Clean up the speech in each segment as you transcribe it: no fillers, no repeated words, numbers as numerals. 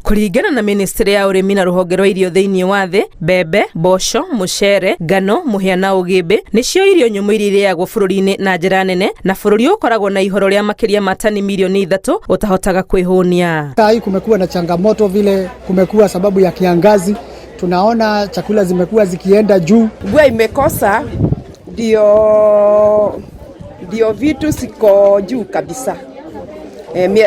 Kũringana na ministry ya ũrĩmi na rũhonge rwa irio thĩinĩ wa thĩ, mbembe, mboco, mũcere, ngano, mũhĩa na ũgĩmbĩ nĩcio irio nyũmũ iria irĩagwo bũrũri-inĩ na njĩra nene, na bũrũri ũkoragwo na ihoro rĩa makĩria ma tani milioni 3 utahotaga kwĩhũnia. Hii kumekuwa na changamoto vile kumekuwa sababu ya kiangazi. Tunaona chakula zimekuwa zikienda juu. Mvua imekosa ndio vitu siko juu kabisa.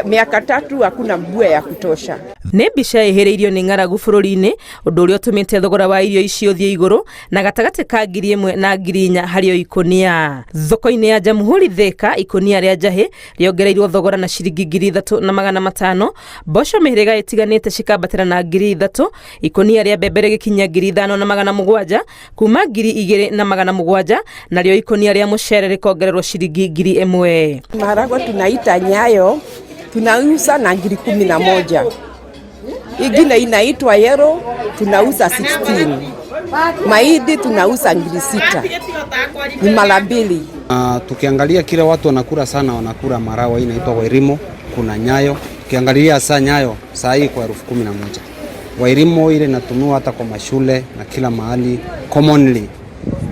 Miaka 3 hakuna mvua ya kutosha. Nĩ mbica ĩhĩrĩirio nĩ ng'aragu bũrũri-inĩ, ũndũ ũrĩa ũtũmĩte thogora wa irio icio ũthiĩ igũrũ na gatagatĩ ka 1,000 na 4,000 harĩ o ikũnia. Thoko-inĩ ya Jamhuri Thika, ikũnia rĩa njahĩ rĩongereirwo thogora na ciringi 3,500, mboco mĩhĩrĩga ĩtiganĩte cikambatĩra na 3,000, ikũnia rĩa mbembe rĩgĩkinyia 5,700 kuma 2,700, narĩo ikũnia rĩa mũcere rĩkongererwo ciringi 1,000. Maharagwe tunaita nyayo, tunauza na 11,000. Ingine inaitwa yero, tunauza 16. Mahindi tunauza 6,000. Ni mara mbili. Tukiangalia kile watu wanakula sana, wanakula marawa inaitwa wairimo, kuna nyayo. Tukiangalia saa nyayo saa hii kwa 11,000. Wairimo ile inatunua hata kwa mashule na kila mahali, commonly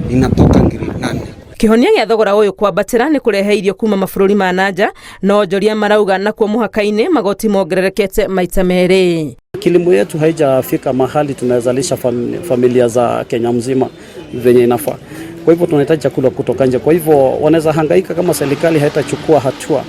inatoka 8,000. Kihonia gĩa thogora ũyũ kwambatĩra nĩ kũrehe irio kuma mabũrũri ma nanja, no onjoria marauga nakuo mũhaka-inĩ magoti mongererekete maita merĩ. Kilimo yetu haijafika mahali tunazalisha familia za Kenya mzima venye inafaa. Kwa hivyo tunahitaji chakula kutoka nje. Kwa hivyo wanaweza hangaika kama serikali haitachukua hatua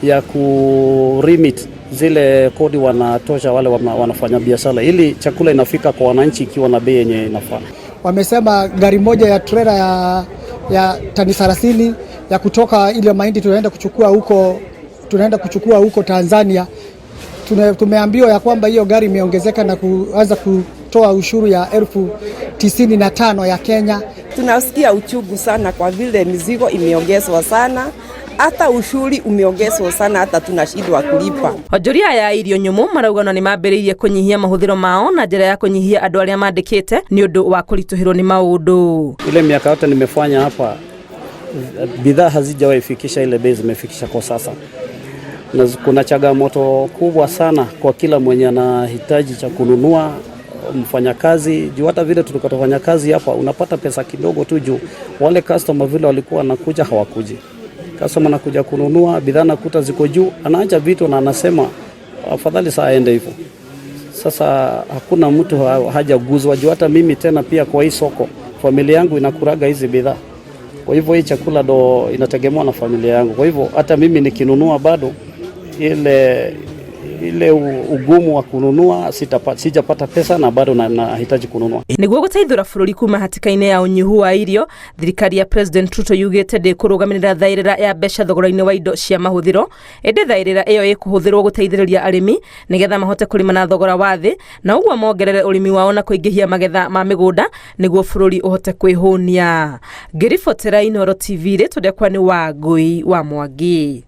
ya kurimit zile kodi wanatosha wale wanafanya biashara, ili chakula inafika kwa wananchi ikiwa na bei yenye inafaa. Wamesema gari moja ya trailer ya tani 30 ya kutoka ile mahindi tunaenda kuchukua huko Tanzania. Tumeambiwa ya kwamba hiyo gari imeongezeka na kuanza kutoa ushuru ya 95,000 ya Kenya. Tunasikia uchungu sana kwa vile mizigo imeongezwa sana, hata ushuru umeongezwa sana, hata tunashindwa kulipa. Onjoria ya irio nyũmũ marauga nĩ mambĩrĩirie kũnyihia mahũthĩro mao na njĩra ya kũnyihia andũ arĩa mandĩkĩte nĩ ũndũ wa kũritũhĩrwo nĩ maũndũ. Ile miaka yote nimefanya hapa, bidhaa hazijawahi fikisha ile bei zimefikisha kwa sasa. Na kuna changamoto kubwa sana kwa kila mwenye anahitaji cha kununua, mfanyakazi. Juu hata vile tulikotofanya kazi hapa unapata pesa kidogo tu, juu wale customer vile walikuwa wanakuja hawakuji. Customer anakuja kununua bidhaa nakuta ziko juu, anaacha vitu na anasema afadhali saa aende hivyo. Sasa hakuna mtu hajaguzwa, juu hata mimi tena pia kwa hii soko familia yangu inakuraga hizi bidhaa. Kwa hivyo hii chakula ndo inategemewa na familia yangu. Kwa hivyo hata mimi nikinunua bado ile ugumu wa kununua sijapata pesa na bado nahitaji kununua. Nĩguo gũteithũra bũrũri kuma hatĩka-inĩ ya ũnyihu wa irio, thirikari ya President Ruto yugĩte ndĩkũrũgamĩrĩra thaĩrĩra ya mbeca thogora-inĩ wa indo cia mahũthĩro. Ĩndĩ thaĩrĩra ĩyo ĩkũhũthĩrwo gũteithĩrĩria arĩmi nĩgetha mahote kũrĩma na thogora wa thĩ, na ũguo mongerere ũrĩmi wao na kũingĩhia magetha ma mĩgũnda nĩguo bũrũri ũhote kwĩhũnia. Ngĩribotera Inooro TV rĩtũ ndekwa nĩ Wangũi wa Mwangi.